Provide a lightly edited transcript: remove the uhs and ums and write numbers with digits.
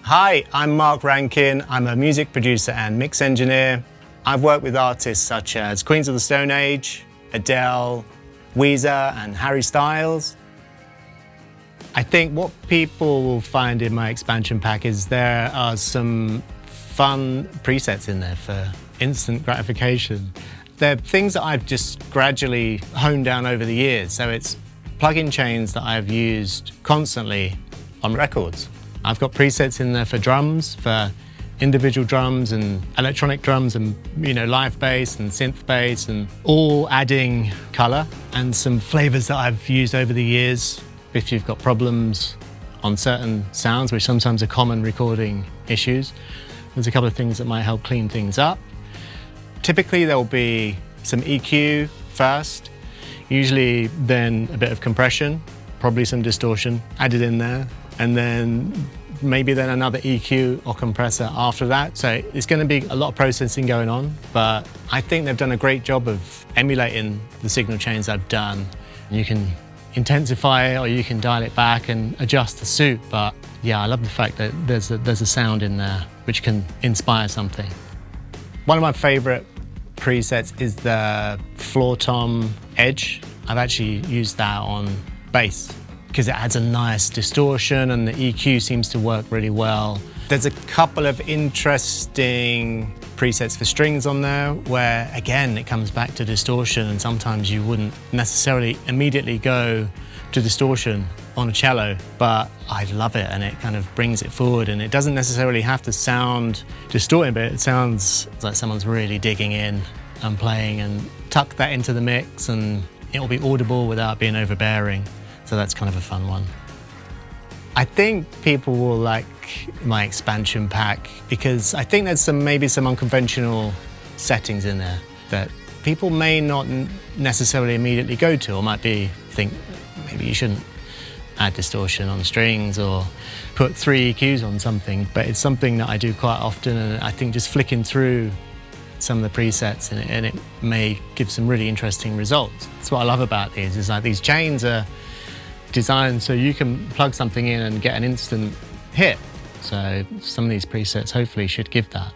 Hi, I'm Mark Rankin. I'm a music producer and mix engineer. I've worked with artists such as Queens of the Stone Age, Adele, Weezer and Harry Styles. I think what people will find in my expansion pack is there are some fun presets in there for instant gratification. They're things that I've just gradually honed down over the years, so it's plug-in chains that I've used constantly on records. I've got presets in there for drums, for individual drums and electronic drums and live bass and synth bass, and all adding colour and some flavours that I've used over the years. If you've got problems on certain sounds, which sometimes are common recording issues, there's a couple of things that might help clean things up. Typically there'll be some EQ first, usually then a bit of compression, probably some distortion added in there, and then maybe then another EQ or compressor after that. So it's going to be a lot of processing going on, but I think they've done a great job of emulating the signal chains I've done. You can intensify it or you can dial it back and adjust to suit, but yeah, I love the fact that there's a sound in there which can inspire something. One of my favourite presets is the floor tom edge. I've actually used that on bass because it adds a nice distortion and the EQ seems to work really well. There's a couple of interesting presets for strings on there where, again, it comes back to distortion, and sometimes you wouldn't necessarily immediately go to distortion on a cello, but I love it and it kind of brings it forward, and it doesn't necessarily have to sound distorted, but it sounds like someone's really digging in and playing, and tuck that into the mix and it'll be audible without being overbearing. So that's kind of a fun one. I think people will like my expansion pack because I think there's maybe some unconventional settings in there that people may not necessarily immediately go to, or might think maybe you shouldn't add distortion on strings or put 3 EQs on something, but it's something that I do quite often, and I think just flicking through some of the presets and it may give some really interesting results. That's what I love about these, is like these chains are designed so you can plug something in and get an instant hit. So some of these presets hopefully should give that.